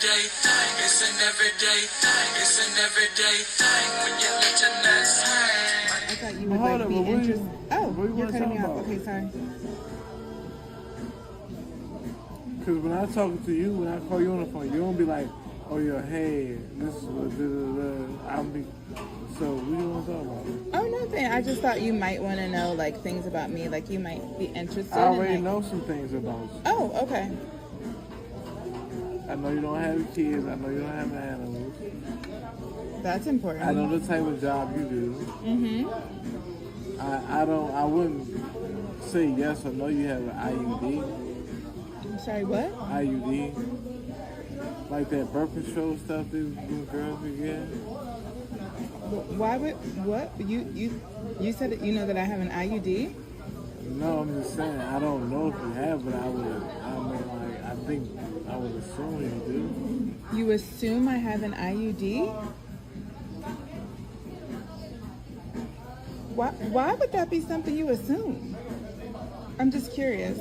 everyday thing. It's an everyday thing. It's an everyday thing when you let your nuts hang. I thought you would like be interested. Oh, you're cutting me off. About? Okay, sorry. Because when I talk to you, when I call you on the phone, you don't be like, oh yeah, hey, this is what I'll be. So what do you want to talk about? Oh, nothing. I just thought you might want to know like things about me. Like you might be interested. I already in, like... know some things about you. Oh, okay. I know you don't have kids. I know you don't have animals. That's important. I know the type of job you do. Mm-hmm. I wouldn't say yes or no. You have an IUD. I'm sorry, what? IUD. Like that birth control stuff these girls be getting. Why would what you said that you know that I have an IUD? No, I'm just saying I don't know if you have, but I think I would assume you do. You assume I have an IUD? Why would that be something you assume? I'm just curious.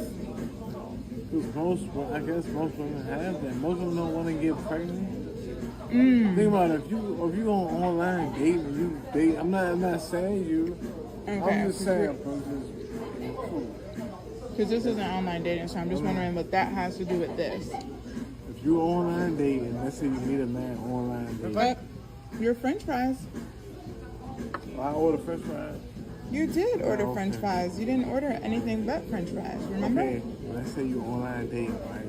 Because I guess most women have that. Most women don't want to get pregnant. Think about it. If you go online dating, you date. I'm not saying you. Okay. I'm just saying. Because this isn't online dating, so I'm just wondering what that has to do with this. If you online dating, let's say you meet a man online dating. But your French fries. I order French fries. You did order French fries. You didn't order anything but French fries, remember? Okay, let's say you online dating, right?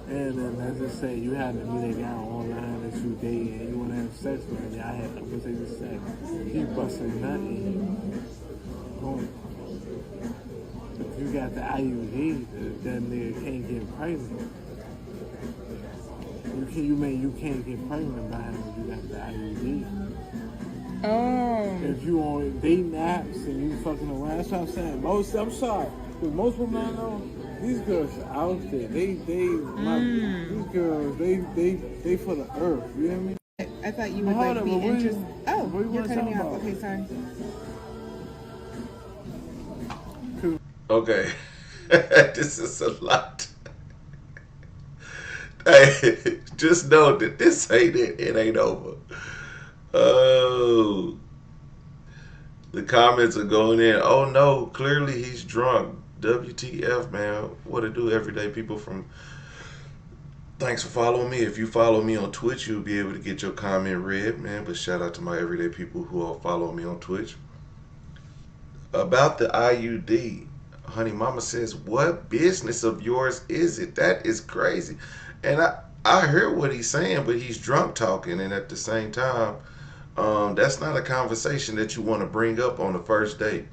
And then let's just say you had to meet a guy online that you date and you want to have sex with him. Y'all had conversation sex. He busting nothing. Boom. If you got the IUD, that nigga can't get pregnant. You can't get pregnant by him if you got the IUD. Oh. If you on dating apps and you fucking around, that's what I'm saying. I'm sorry, because most women I know, these girls are out there. These girls, they for the earth. You know what I mean? I thought you would like be interested. Oh, you're cutting me off. Okay, sorry. Okay, this is a lot. Hey, just know that this ain't it. It ain't over. Oh, the comments are going in. Oh no, clearly he's drunk. WTF, man. What it do, everyday people from... Thanks for following me. If you follow me on Twitch, you'll be able to get your comment read, man. But shout out to my everyday people who are following me on Twitch. About the IUD, Honey Mama says, what business of yours is it? That is crazy. And I heard what he's saying, but he's drunk talking, and at the same time, that's not a conversation that you want to bring up on the first date.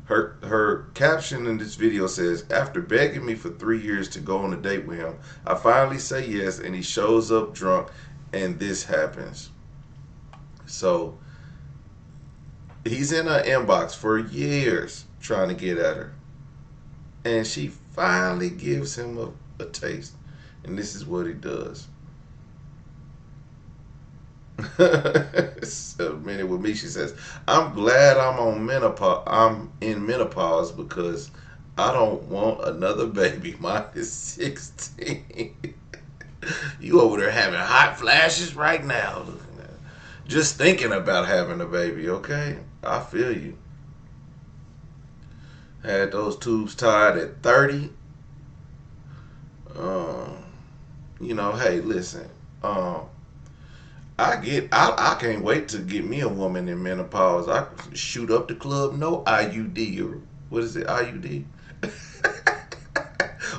Her caption in this video says, after begging me for 3 years to go on a date with him, I finally say yes, and he shows up drunk, and this happens. So he's in her inbox for years trying to get at her, and she finally gives him a taste, and this is what he does. So, a minute with me, she says, I'm glad I'm on menopause. I'm in menopause because I don't want another baby. Mine is 16. You over there having hot flashes right now. Just thinking about having a baby, okay? I feel you. Had those tubes tied at 30. You know, hey, listen. I can't wait to get me a woman in menopause. I shoot up the club, no IUD, or what is it, IUD?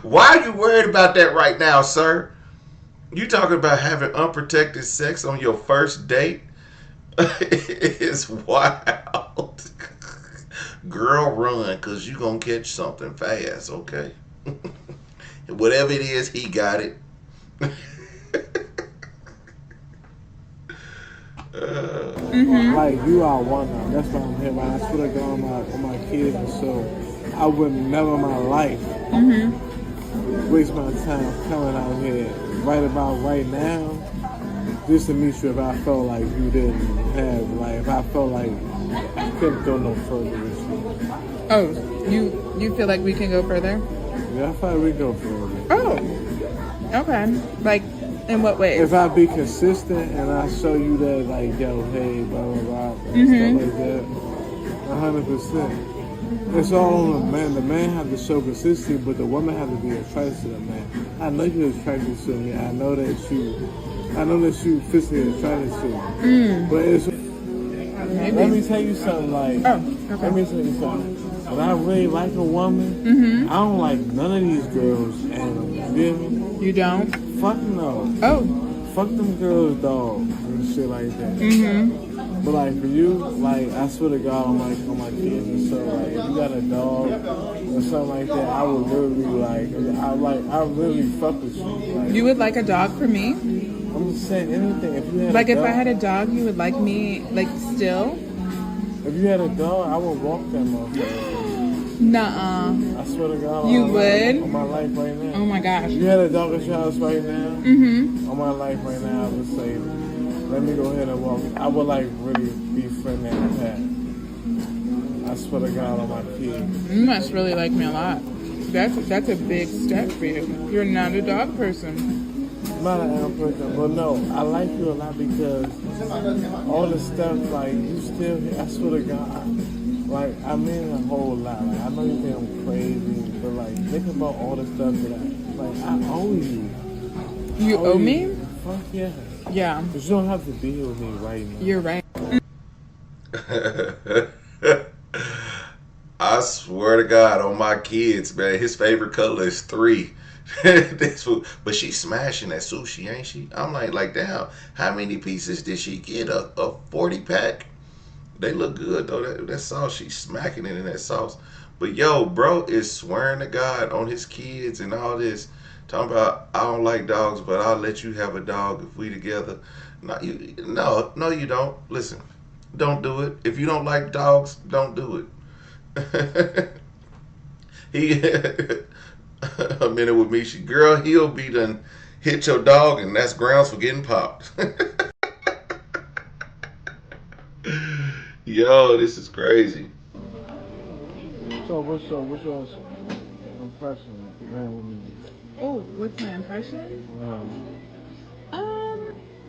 Why are you worried about that right now, sir? You talking about having unprotected sex on your first date? It's wild. Girl, run, because you going to catch something fast, okay? Whatever it is, he got it. Like, you are one now. That's why I'm here. When I swear to God on my kids and so, I would never in my life waste my time coming out here right about right now just to meet you if I felt like you didn't have, like, if I felt like I couldn't go no further with you. Oh, you feel like we can go further? Yeah, I feel like we can go further. Oh, Okay. Like, in what ways? If I be consistent and I show you that, like, yo, hey, blah, blah, blah, and stuff like that, 100%. It's all on the man. The man have to show consistency, but the woman have to be attracted to the man. I know you're attracted to me. I know that you physically attracted to me. But it's... Let me tell you something, like... Oh, okay. Let me tell you something. When I really like a woman, I don't like none of these girls, and you feel me? You don't? Fuck no. Oh. Fuck them girls, dog, and shit like that. But like for you, like I swear to God, on my kids and stuff, like if you got a dog or something like that, I would literally I really fuck with you. Like, You would like a dog for me? I'm just saying anything. If you had Like, a if dog, I had a dog, you would like me, like, still? if you had a dog, I would walk that motherfucker. Nuh-uh. I swear to God, You would? on my life right now. Oh my gosh. If you had a dog at your house right now, on my life right now, I would say, let me go ahead and walk. I would like really be friendly and pet. I swear to God on my kids. You must really like me a lot. That's a big step for you. You're not a dog person. I'm not an animal person, but no, I like you a lot because all the stuff, like, you still, I swear to God, like, I mean a whole lot. Like, I know you think I'm crazy, but like, think about all the stuff that I owe you. You owe me? Fuck yeah. Yeah. But you don't have to be with me right now. You're right. I swear to God, on my kids, man, his favorite color is 3. But she's smashing that sushi, ain't she? I'm like, damn, how many pieces did she get? A 40 pack? They look good though. That sauce, she's smacking it in that sauce. But yo, bro is swearing to God on his kids and all this. Talking about, I don't like dogs, but I'll let you have a dog if we together. No, you don't. Listen, don't do it. If you don't like dogs, don't do it. He a minute with me, girl, he'll be done hit your dog, and that's grounds for getting popped. Yo, this is crazy. So what's your impression, man, with me? Oh, what's my impression?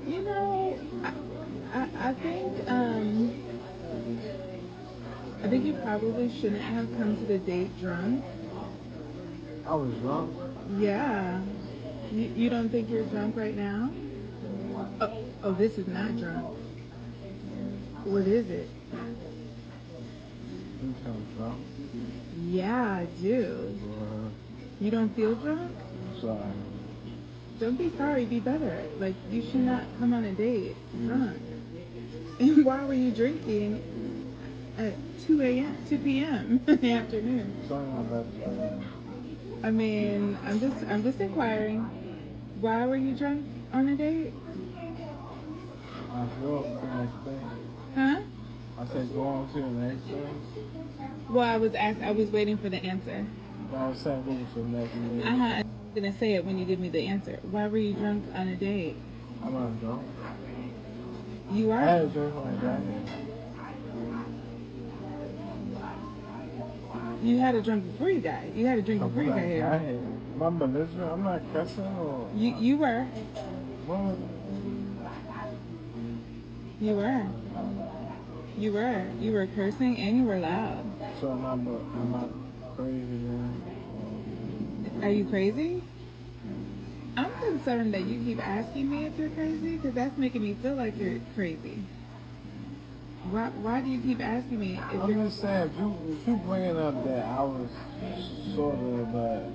You know, I think you probably shouldn't have come to the date drunk. I was drunk. Yeah. You don't think you're drunk right now? Oh, this is not drunk. What is it? You sound drunk. Yeah, I do. You don't feel drunk? Sorry. Don't be sorry, be better. Like, you should not come on a date drunk. And why were you drinking at 2 p.m. in the afternoon? Sorry about that. I mean, I'm just inquiring. Why were you drunk on a date? I feel the next day. Huh? I said go on to the next day. Well, I was waiting for the answer. I was saying what was the next day. I'm gonna say it when you give me the answer. Why were you drunk on a date? I'm not drunk. You I are? had a drink when I got here. You had a drink before you got. You had a drink before you got here. I'm belligerent. I'm not cussing or. You were. What? You were. You were. You were cursing and you were loud. So I'm not crazy, man. Are you crazy? I'm concerned that you keep asking me if you're crazy because that's making me feel like you're crazy. Why do you keep asking me if I'm you're... just saying, if you bringing up that I was sort of, but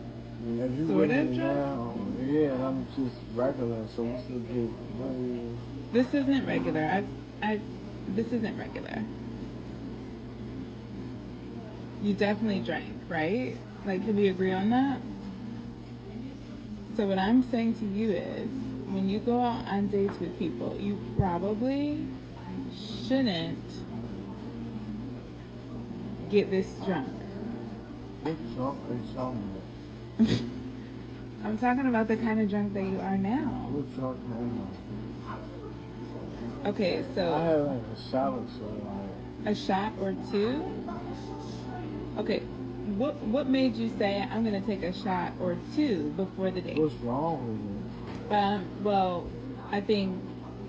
if you Sort of bringing it drunk? now, yeah, and I'm just regular, so what's the big? This isn't regular. This isn't regular. You definitely drank, right? Like, can we agree on that? So what I'm saying to you is, when you go out on dates with people, you probably shouldn't get this drunk. What drunk are you talking about? I'm talking about the kind of drunk that you are now. What drunk am Okay, I? so... I had like a shot or so. A shot or two? Okay, what made you say I'm gonna take a shot or two before the date? What's wrong with you? Well, I think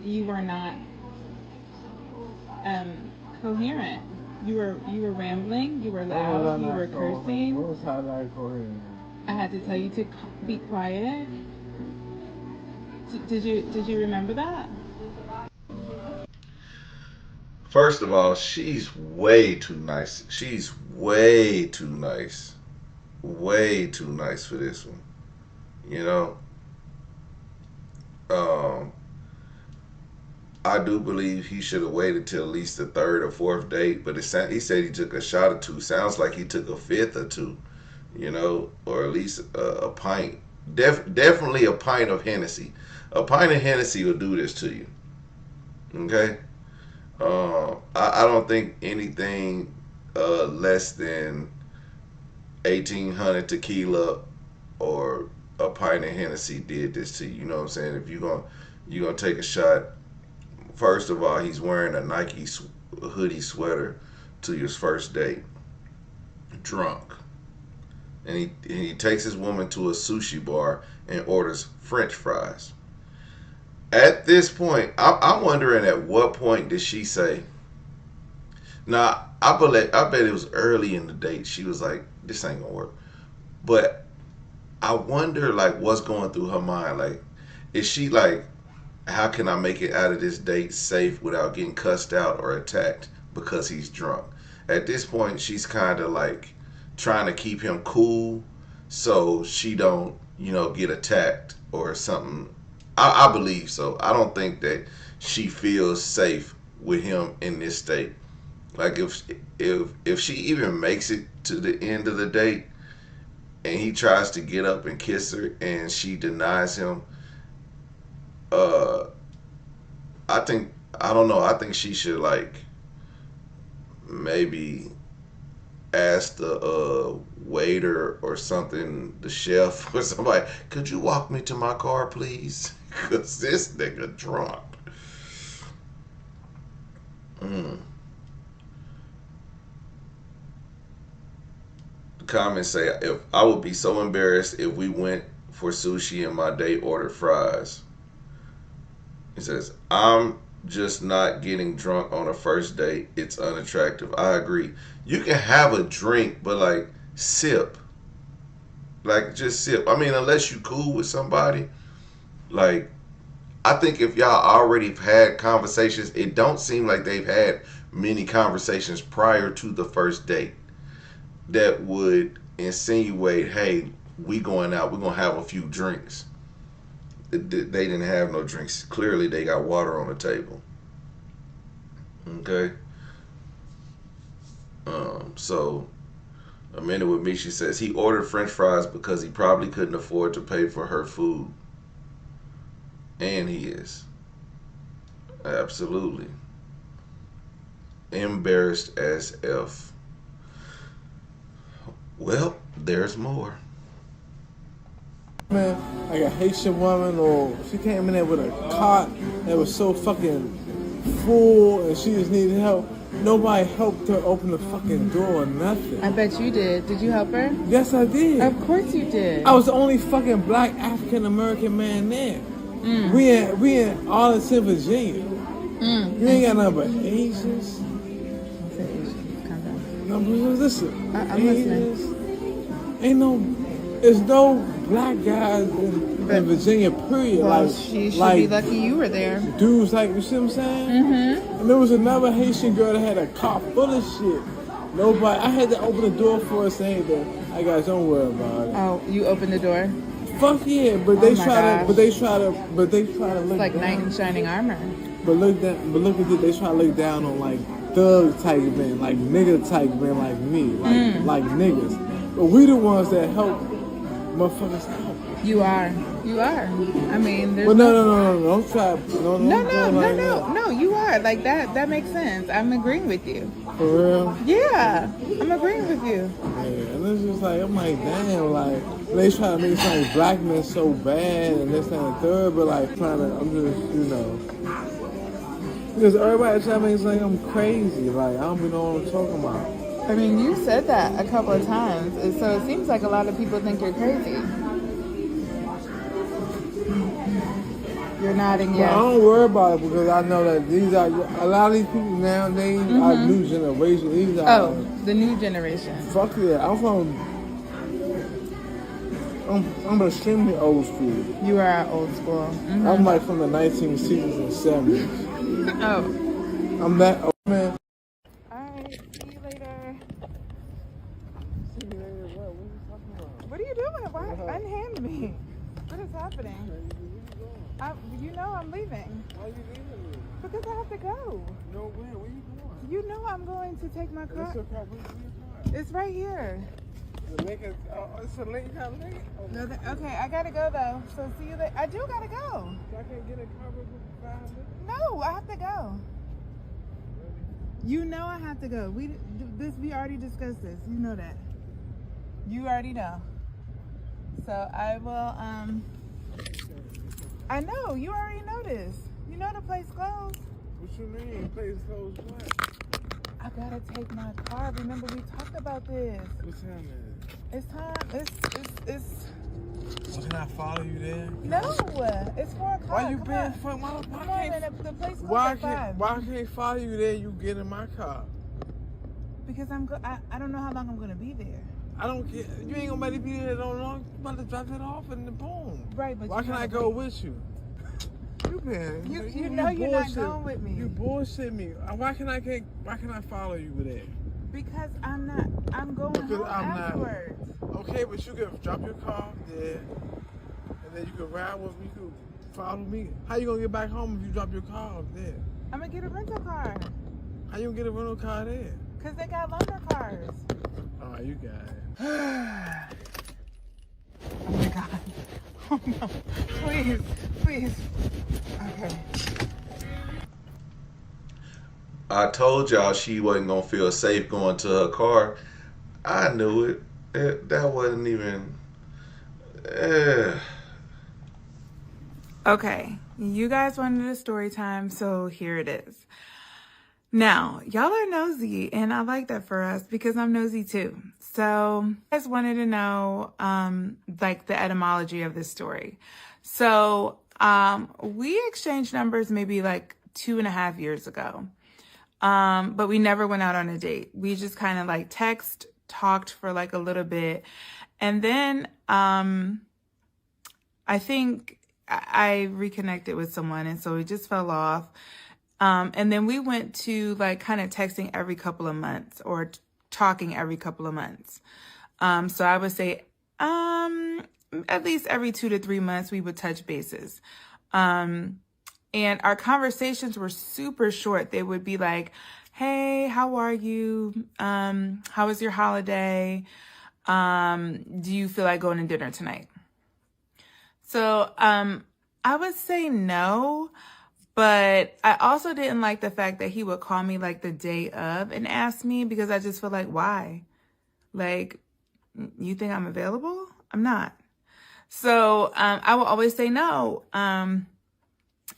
you were not coherent. You were rambling. You were loud. You were cursing. What was how that coherent? I had to tell you to be quiet. Did you remember that? First of all, she's way too nice. She's way too nice. Way too nice for this one. You know? I do believe he should have waited till at least the third or fourth date, but he said he took a shot or two. Sounds like he took a fifth or two, you know, or at least a pint. Definitely a pint of Hennessy. A pint of Hennessy will do this to you. Okay? I don't think anything less than 1,800 tequila or a pint of Hennessy did this to you. You know what I'm saying? If you're gonna take a shot, first of all, he's wearing a Nike hoodie sweater to his first date, drunk, and he takes his woman to a sushi bar and orders French fries. At this point, I'm wondering at what point did she say? Now, I bet it was early in the date. She was like, "This ain't gonna work." But I wonder, like, what's going through her mind. Like, is she like, how can I make it out of this date safe without getting cussed out or attacked because he's drunk? At this point, she's kind of like trying to keep him cool so she don't, get attacked or something. I believe so. I don't think that she feels safe with him in this state. Like if she even makes it to the end of the date and he tries to get up and kiss her and she denies him, I think she should like maybe ask the waiter or something, the chef or somebody, could you walk me to my car, please? Cause this nigga drunk. The comments say, if I would be so embarrassed if we went for sushi and my date ordered fries. He says, I'm just not getting drunk on a first date. It's unattractive. I agree. You can have a drink, but like sip. Like just sip. I mean, unless you cool with somebody. Like, I think if y'all already had conversations, it don't seem like they've had many conversations prior to the first date that would insinuate, hey, we going out, we're going to have a few drinks. They didn't have no drinks. Clearly, they got water on the table. Okay? So, a minute with me, she says, he ordered French fries because he probably couldn't afford to pay for her food. And he is. Absolutely. Embarrassed as F. Well, there's more. Man, like a Haitian woman, or she came in there with a cot that was so fucking full and she just needed help. Nobody helped her open the fucking door or nothing. I bet you did. Did you help her? Yes, I did. Of course you did. I was the only fucking black African American man there. We in Arlington, Virginia. You ain't got nothing but Asians. No, but listen. I'm listening. There's no black guys in Virginia, period. Well, like, she should like, be lucky you were there. Dudes, like, you see what I'm saying? And there was another Haitian girl that had a car full of shit. Nobody, I had to open the door for her saying that, I guys, don't worry about it. Oh, you opened the door? Fuck yeah, but they try to look It's like down. knight in shining armor. But look at it, they try to look down on like thug type men, like nigga type men like me, like niggas. But we the ones that help motherfuckers out. You are. I mean, there's But no, don't try. No, you are. Like that makes sense. I'm agreeing with you. For real? Yeah, I'm agreeing with you. Yeah, and it's just like, I'm like, damn, like, they try to make it sound like black men so bad and this, that, and the third, but like, I'm just, because everybody try to make it sound like I'm crazy, like, I don't even know what I'm talking about. I mean, you said that a couple of times, and so it seems like a lot of people think you're crazy. You're nodding But yes. I don't worry about it because I know that these are a lot of these people nowadays are new generation. These are The new generation. fuck yeah. I'm extremely old school. You are old school. I'm like from the 1960s and 70s. Oh. I'm that old man. Alright, see you later. See you later. What are you talking about? What are you doing? Why unhand me? What is happening? You know I'm leaving. Why are you leaving me? Because I have to go. No way. Where you going? You know I'm going to take my car. What's your car? Where's your car? It's right here. The link is, it's a link. Got a link? Oh, No, okay, I gotta go though. So see you later. I do gotta go. so I can't get a car with 5 minutes? No, I have to go. You know I have to go. We already discussed this. You know that. You already know. So I will. I know you already know this. You know the place closed. What you mean? Place closed what? I gotta take my car. Remember we talked about this. What time is It's time. It's. it? Can I follow you there? No, it's 4 o'clock. Why you Come being on. fuck? Why Come on, can't? man. The place closed Why at 5. can't I follow you there? You get in my car. Because I don't know how long I'm gonna be there. I don't care. You ain't gonna let it be there that long. You about to drop it off and then boom. Right, but Why you can't I gotta go wait. with you? You been. You know you're not bullshit. going with me. You bullshit me. Why can I follow you with that? Because I'm not. I'm going Because home I'm not. afterwards. Okay, but you can drop your car off there, and then you can ride with me. You can follow me. How you gonna get back home if you drop your car off there? I'm gonna get a rental car. How you gonna get a rental car there? Cause they got loaner cars. Oh, you got it. Oh my god. Oh no. Please. Okay. I told y'all she wasn't gonna feel safe going to her car. I knew it. That wasn't even. Okay. You guys wanted a story time, so here it is. Now, y'all are nosy, and I like that for us because I'm nosy too. So, I just wanted to know, like the etymology of this story. So, we exchanged numbers maybe like 2.5 years ago. But we never went out on a date. We just kind of like talked for like a little bit. And then, I think I reconnected with someone, and so we just fell off. And then we went to like kind of texting every couple of months or talking every couple of months. So I would say, at least every 2 to 3 months we would touch bases. And our conversations were super short. They would be like, hey, how are you? How was your holiday? Do you feel like going to dinner tonight? So, I would say no. But I also didn't like the fact that he would call me like the day of and ask me, because I just feel like, why? Like, you think I'm available? I'm not. So I will always say no. And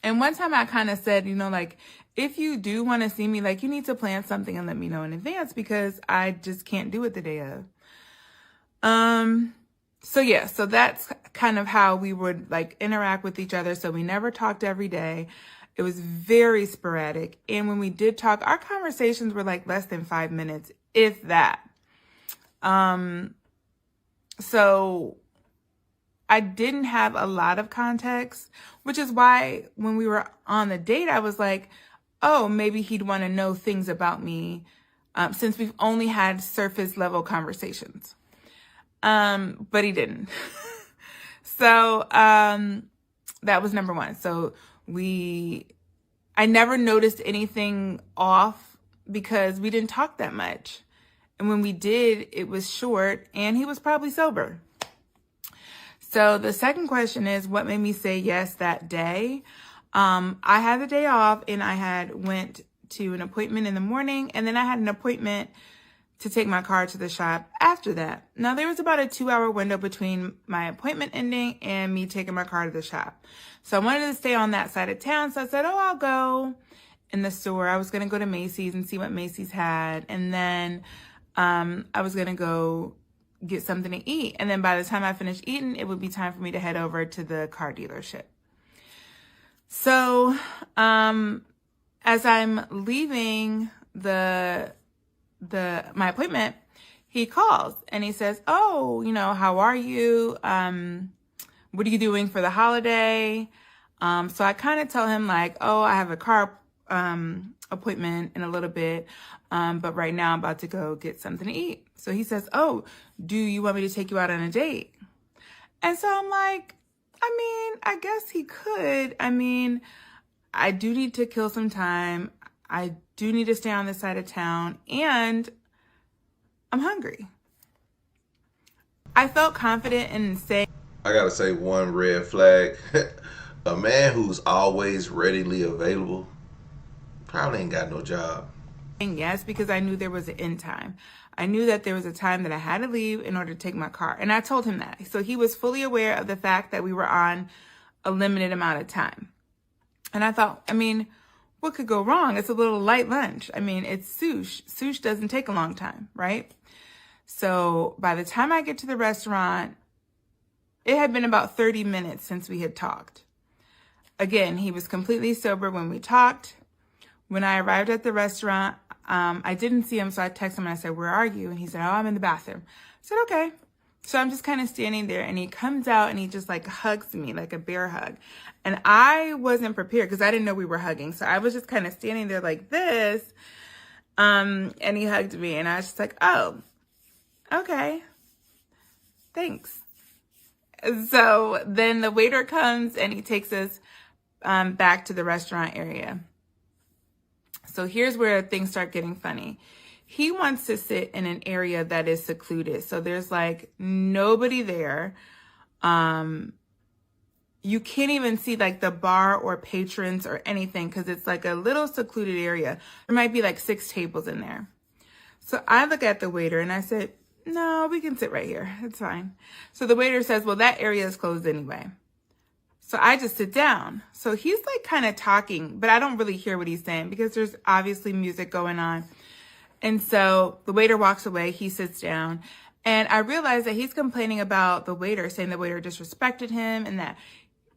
one time I kind of said, like, if you do want to see me, like, you need to plan something and let me know in advance, because I just can't do it the day of. So yeah, so that's kind of how we would like interact with each other. So we never talked every day. It was very sporadic. And when we did talk, our conversations were like less than 5 minutes, if that. So I didn't have a lot of context, which is why when we were on the date, I was like, oh, maybe he'd want to know things about me, since we've only had surface level conversations. But he didn't. So, that was number one. So I never noticed anything off because we didn't talk that much. And when we did, it was short and he was probably sober. So the second question is, what made me say yes that day? I had the day off and I had went to an appointment in the morning, and then I had an appointment to take my car to the shop after that. Now, there was about a 2-hour window between my appointment ending and me taking my car to the shop. So I wanted to stay on that side of town. So I said, oh, I'll go in the store. I was going to go to Macy's and see what Macy's had. And then I was going to go get something to eat. And then by the time I finished eating, it would be time for me to head over to the car dealership. So, as I'm leaving my appointment, he calls and he says, "Oh, how are you? What are you doing for the holiday?" So I kind of tell him like, "Oh, I have a car appointment in a little bit, but right now I'm about to go get something to eat." So he says, "Oh, do you want me to take you out on a date?" And so I'm like, I guess he could. I do need to kill some time. I do need to stay on this side of town, and I'm hungry. I felt confident in saying, I gotta say one red flag. A man who's always readily available probably ain't got no job. Yes, because I knew there was an end time. I knew that there was a time that I had to leave in order to take my car. And I told him that. So he was fully aware of the fact that we were on a limited amount of time. And I thought, what could go wrong? It's a little light lunch. It's sushi. Sushi doesn't take a long time, right? So by the time I get to the restaurant, it had been about 30 minutes since we had talked. Again, he was completely sober when we talked. When I arrived at the restaurant, I didn't see him, so I texted him and I said, "Where are you?" And he said, "Oh, I'm in the bathroom." I said, "Okay." So I'm just kind of standing there, and he comes out and he just like hugs me like a bear hug. And I wasn't prepared because I didn't know we were hugging. So I was just kind of standing there like this. And he hugged me, and I was just like, "Oh, okay. Thanks." So then the waiter comes and he takes us back to the restaurant area. So here's where things start getting funny. He wants to sit in an area that is secluded. So there's like nobody there. You can't even see like the bar or patrons or anything because it's like a little secluded area. There might be like 6 tables in there. So I look at the waiter and I said, "No, we can sit right here. It's fine." So the waiter says, "Well, that area is closed anyway." So I just sit down. So he's like kind of talking, but I don't really hear what he's saying because there's obviously music going on. And so the waiter walks away, he sits down, and I realize that he's complaining about the waiter, saying the waiter disrespected him and that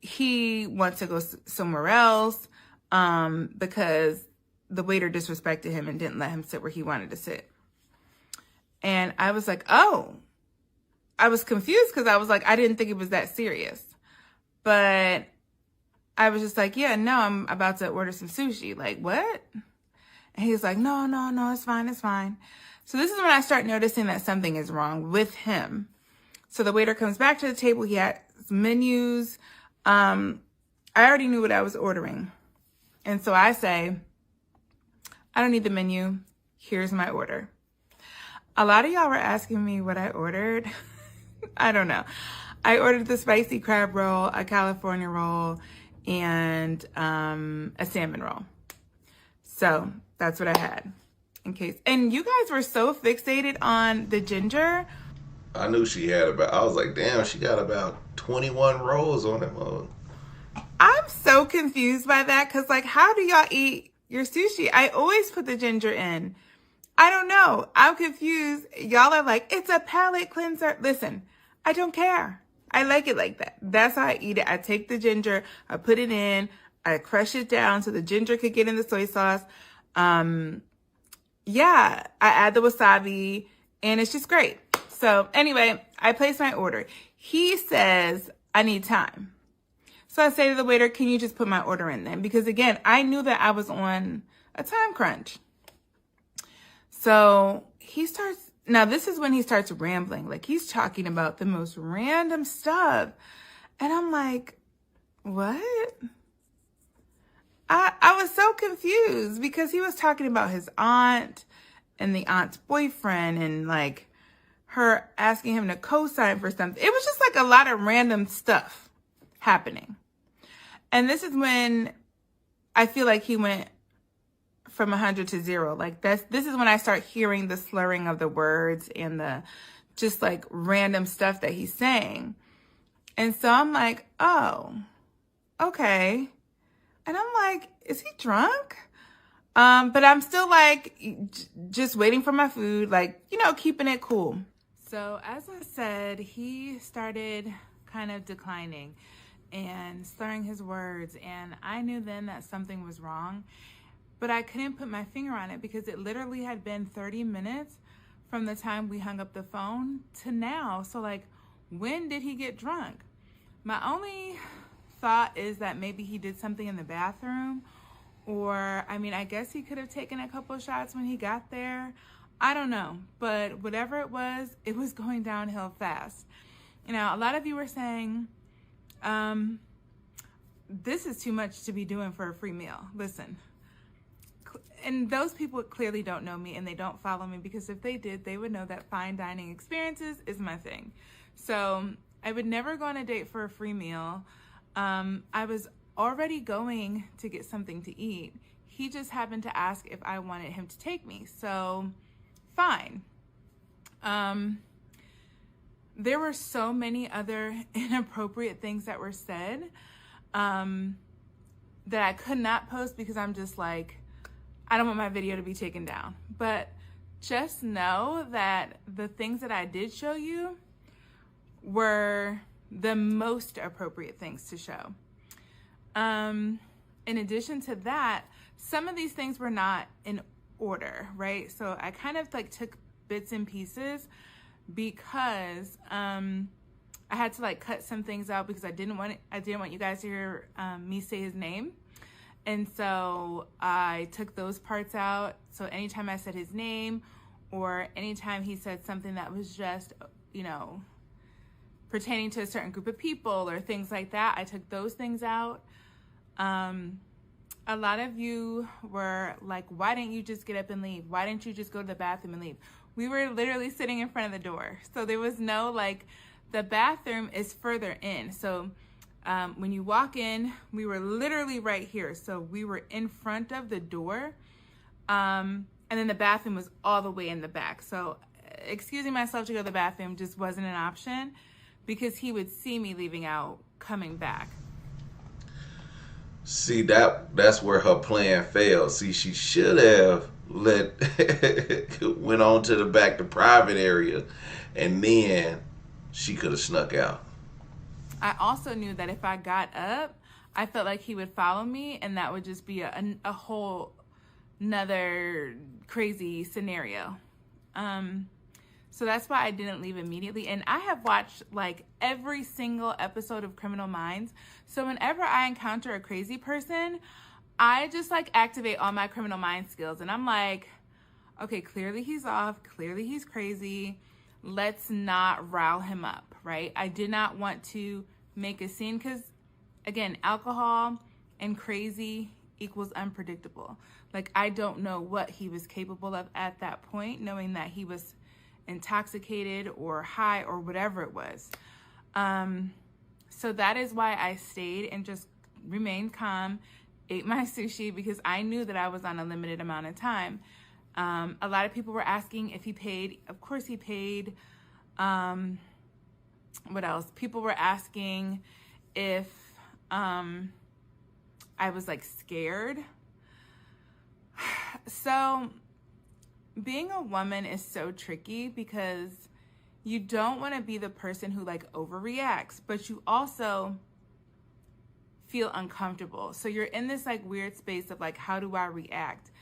he wants to go somewhere else because the waiter disrespected him and didn't let him sit where he wanted to sit. And I was like, oh, I was confused because I was like, I didn't think it was that serious. But I was just like, "Yeah, no, I'm about to order some sushi." Like, "What?" And he was like, no, it's fine, it's fine. So this is when I start noticing that something is wrong with him. So the waiter comes back to the table. He had menus. I already knew what I was ordering. And so I say, "I don't need the menu. Here's my order." A lot of y'all were asking me what I ordered. I don't know. I ordered the spicy crab roll, a California roll, and a salmon roll. So that's what I had in case. And you guys were so fixated on the ginger. I knew she had I was like, damn, she got about 21 rolls on that mug. I'm so confused by that because, like, how do y'all eat your sushi? I always put the ginger in. I don't know. I'm confused. Y'all are like, it's a palate cleanser. Listen, I don't care. I like it like that. That's how I eat it. I take the ginger, I put it in, I crush it down so the ginger could get in the soy sauce. I add the wasabi, and it's just great. So anyway, I place my order. He says, "I need time." So I say to the waiter, "Can you just put my order in then?" Because again, I knew that I was on a time crunch. So now this is when he starts rambling. Like, he's talking about the most random stuff. And I'm like, what? I was so confused because he was talking about his aunt and the aunt's boyfriend and like her asking him to co-sign for something. It was just like a lot of random stuff happening. And this is when I feel like he went from 100 to 0. Like this is when I start hearing the slurring of the words and the just like random stuff that he's saying. And so I'm like, oh, okay. And I'm like, is he drunk? But I'm still like just waiting for my food, like, you know, keeping it cool. So as I said, he started kind of declining and slurring his words, and I knew then that something was wrong, but I couldn't put my finger on it because it literally had been 30 minutes from the time we hung up the phone to now. So like, when did he get drunk? My only thought is that maybe he did something in the bathroom, or I mean, I guess he could have taken a couple shots when he got there. I don't know, but whatever it was going downhill fast. You know, a lot of you were saying, this is too much to be doing for a free meal. Listen, and those people clearly don't know me and they don't follow me, because if they did, they would know that fine dining experiences is my thing. So I would never go on a date for a free meal. I was already going to get something to eat. He just happened to ask if I wanted him to take me. So fine. There were so many other inappropriate things that were said that I could not post because I'm just like, I don't want my video to be taken down. But just know that the things that I did show you were the most appropriate things to show. In addition to that, some of these things were not in order, right? So I kind of like took bits and pieces because I had to like cut some things out because I didn't want you guys to hear me say his name. And so I took those parts out. So anytime I said his name, or anytime he said something that was just, you know, pertaining to a certain group of people or things like that, I took those things out. A lot of you were like, why didn't you just get up and leave? Why didn't you just go to the bathroom and leave? We were literally sitting in front of the door. So there was no, like, the bathroom is further in. So when you walk in, we were literally right here. So we were in front of the door. And then the bathroom was all the way in the back. So excusing myself to go to the bathroom just wasn't an option because he would see me leaving out, coming back. See, that's where her plan failed. See, she should have went on to the private area, and then she could have snuck out. I also knew that if I got up, I felt like he would follow me, and that would just be a whole nother crazy scenario. So that's why I didn't leave immediately. And I have watched like every single episode of Criminal Minds. So whenever I encounter a crazy person, I just like activate all my Criminal Minds skills. And I'm like, okay, clearly he's off. Clearly he's crazy. Let's not rile him up, right? I did not want to make a scene because, again, alcohol and crazy equals unpredictable. Like, I don't know what he was capable of at that point, knowing that he was intoxicated or high or whatever it was. So that is why I stayed and just remained calm, ate my sushi because I knew that I was on a limited amount of time. A lot of people were asking if he paid. Of course he paid. What else? People were asking if I was like scared. So being a woman is so tricky because you don't want to be the person who like overreacts, but you also feel uncomfortable. So you're in this like weird space of like, how do I react?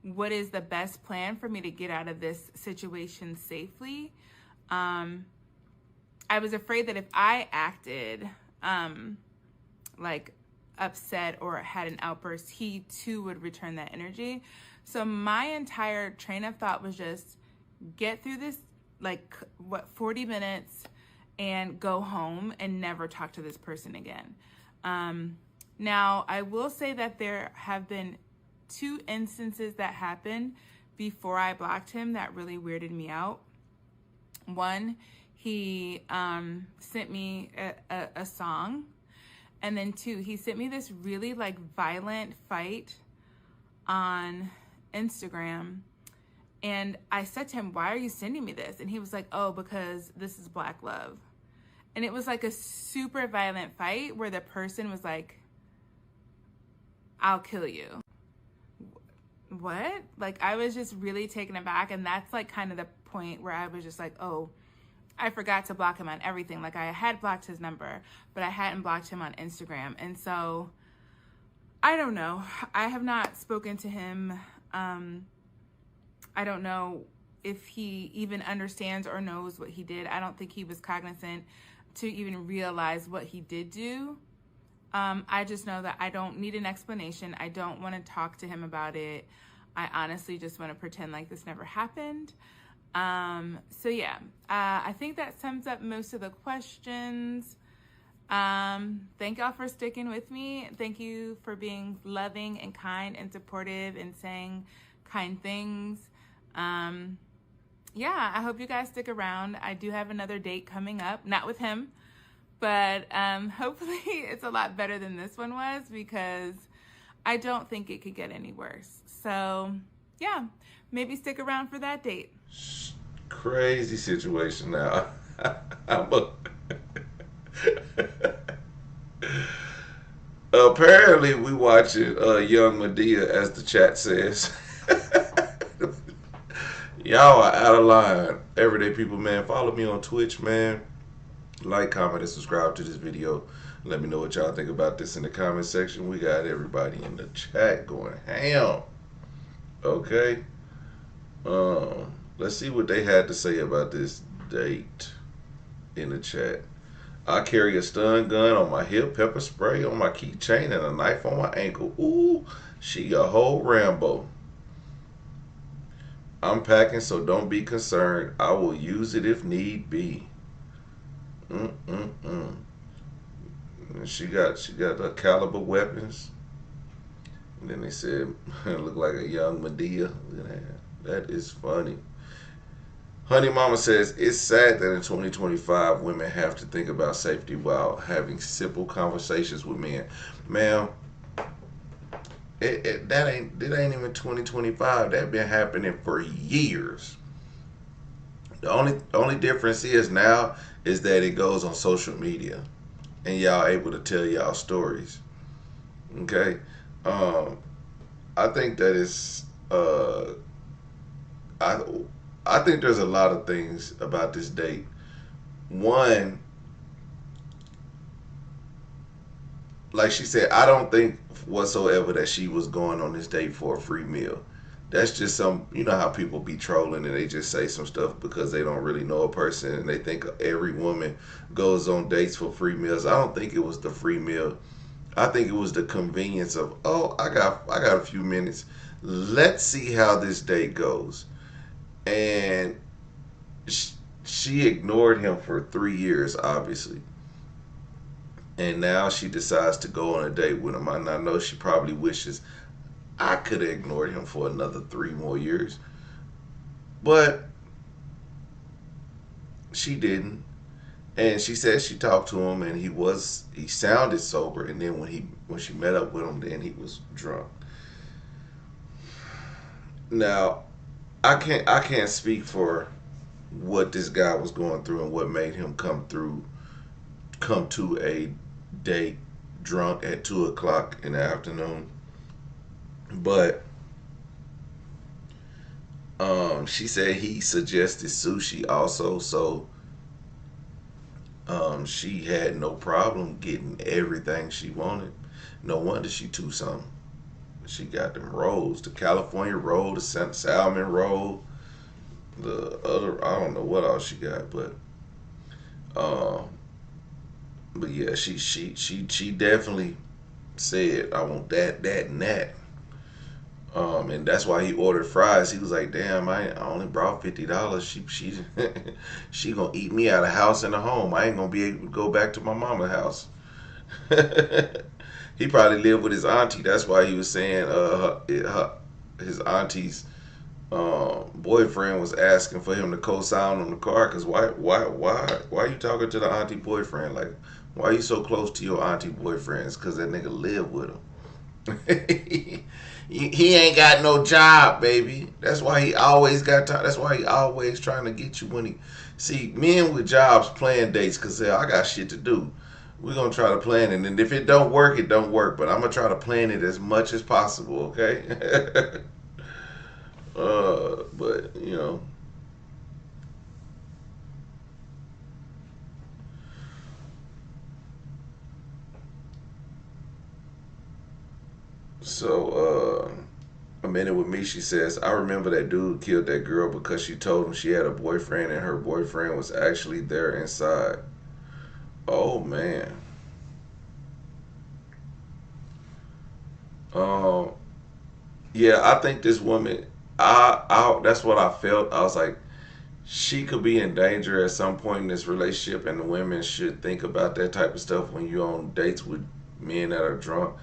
What is the best plan for me to get out of this situation safely? I was afraid that if I acted like upset or had an outburst, he too would return that energy. So my entire train of thought was just get through this, like 40 minutes and go home and never talk to this person again. Now, I will say that there have been 2 instances that happened before I blocked him that really weirded me out. One, he sent me a song. And then 2, he sent me this really like violent fight on Instagram. And I said to him, why are you sending me this? And he was like, oh, because this is Black love. And it was like a super violent fight where the person was like, I'll kill you. what? Like, I was just really taken aback. And that's like kind of the point where I was just like, oh, I forgot to block him on everything. Like, I had blocked his number, but I hadn't blocked him on Instagram. And so I don't know. I have not spoken to him. I don't know if he even understands or knows what he did. I don't think he was cognizant to even realize what he did do. I just know that I don't need an explanation. I don't want to talk to him about it. I honestly just want to pretend like this never happened. So yeah, I think that sums up most of the questions. Thank y'all for sticking with me. Thank you for being loving and kind and supportive and saying kind things. Yeah, I hope you guys stick around. I do have another date coming up, not with him, but hopefully it's a lot better than this one was, because I don't think it could get any worse. So yeah, maybe stick around for that date. Crazy situation now. Apparently we watching Young Medea, as the chat says. Y'all are out of line. Everyday people, man. Follow me on Twitch, man. Like, comment, and subscribe to this video. Let me know what y'all think about this in the comment section. We got everybody in the chat going ham. Okay. Let's see what they had to say about this date in the chat. I carry a stun gun on my hip, pepper spray on my keychain, and a knife on my ankle. Ooh, she a whole Rambo. I'm packing, so don't be concerned. I will use it if need be. She got the caliber weapons. And then they said, look like a young Medea. Look at that. That is funny. Honey Mama says, it's sad that in 2025 women have to think about safety while having simple conversations with men. Ma'am, it ain't even 2025. That been happening for years. The only difference is now is that it goes on social media and y'all able to tell y'all stories. Okay? I think that is I think there's a lot of things about this date. One, like she said, I don't think whatsoever that she was going on this date for a free meal. That's just some, you know how people be trolling and they just say some stuff because they don't really know a person and they think every woman goes on dates for free meals. I don't think it was the free meal. I think it was the convenience of, oh, I got a few minutes. Let's see how this date goes. And she ignored him for 3 years, obviously. And now she decides to go on a date with him. And I know she probably wishes I could have ignored him for another 3 more years. But she didn't. And she said she talked to him and he sounded sober. And then when she met up with him, then he was drunk. Now, I can't speak for what this guy was going through and what made him come to a date drunk at 2 o'clock in the afternoon. But she said he suggested sushi also, so she had no problem getting everything she wanted. No wonder she too something. She got them rolls, the California roll, the salmon roll, the other, I don't know what else she got, but yeah, she definitely said, I want that, and that. And that's why he ordered fries. He was like, damn, I only brought $50. She gonna eat me out of house and a home. I ain't gonna be able to go back to my mama's house. He probably lived with his auntie. That's why he was saying his auntie's boyfriend was asking for him to co-sign on the car. Cause why are you talking to the auntie boyfriend? Like, why are you so close to your auntie boyfriends? Cause that nigga live with him. He ain't got no job, baby. That's why he always got time. That's why he always trying to get you when he see men with jobs plan dates. Cause I got shit to do. We're going to try to plan it. And if it don't work, it don't work. But I'm going to try to plan it as much as possible, okay? But you know. So, a minute with me, she says, I remember that dude killed that girl because she told him she had a boyfriend and her boyfriend was actually there inside. Oh man. Um, yeah, I think this woman, that's what I felt. I was like, she could be in danger at some point in this relationship, and the women should think about that type of stuff when you're on dates with men that are drunk.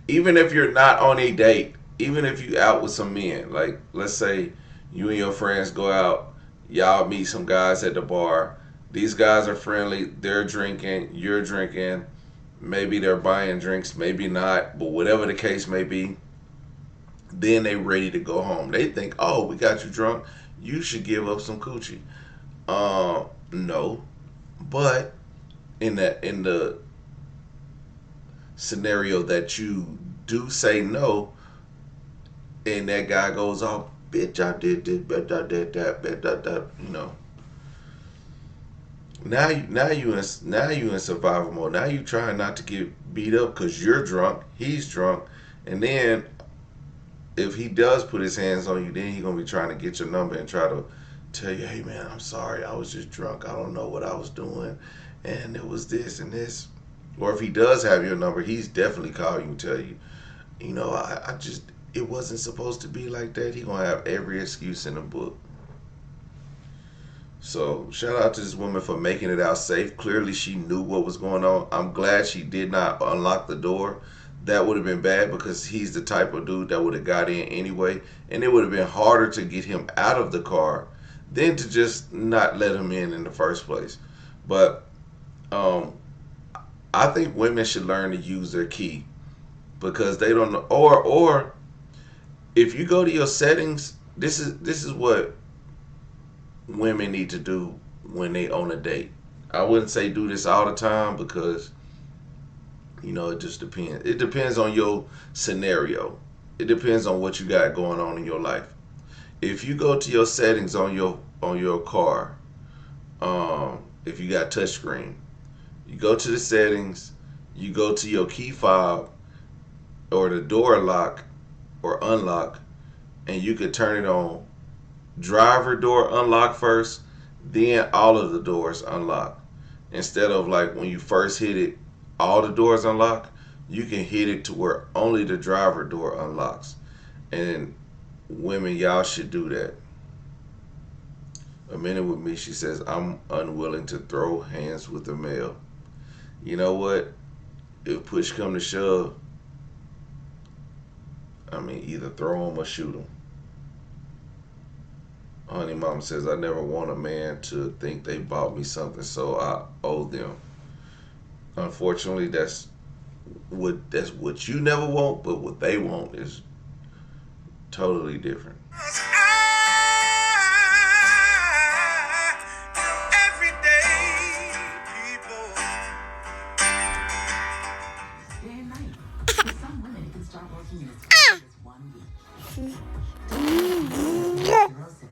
Even if you're not on a date, even if you out with some men, like let's say you and your friends go out, y'all meet some guys at the bar. These guys are friendly, they're drinking, you're drinking, maybe they're buying drinks, maybe not, but whatever the case may be, then they ready to go home. They think, oh, we got you drunk, you should give up some coochie. No, but in the scenario that you do say no, and that guy goes off, bitch, I did this, bitch, I did that, bitch, you know. Now you in survival mode. Now you trying not to get beat up because you're drunk, he's drunk, and then if he does put his hands on you, then he gonna be trying to get your number and try to tell you, hey man, I'm sorry, I was just drunk, I don't know what I was doing, and it was this and this. Or if he does have your number, he's definitely call you and tell you, you know, I just, it wasn't supposed to be like that. He gonna have every excuse in the book. So shout out to this woman for making it out safe. Clearly she knew what was going on. I'm glad she did not unlock the door. That would have been bad because he's the type of dude that would have got in anyway. And it would have been harder to get him out of the car than to just not let him in the first place. But I think women should learn to use their key because they don't know. Or if you go to your settings, this is what women need to do when they on a date. I wouldn't say do this all the time because you know it just depends. It depends on your scenario. It depends on what you got going on in your life. If you go to your settings on your car, if you got touchscreen, you go to the settings, you go to your key fob or the door lock or unlock, and you could turn it on driver door unlock first, then all of the doors unlock. Instead of like when you first hit it, all the doors unlock, you can hit it to where only the driver door unlocks. And women, y'all should do that. A minute with me, she says, I'm unwilling to throw hands with a male. You know what? If push come to shove, I mean, either throw them or shoot them. Honey Mama says, I never want a man to think they bought me something, so I owe them. Unfortunately, that's what you never want, but what they want is totally different.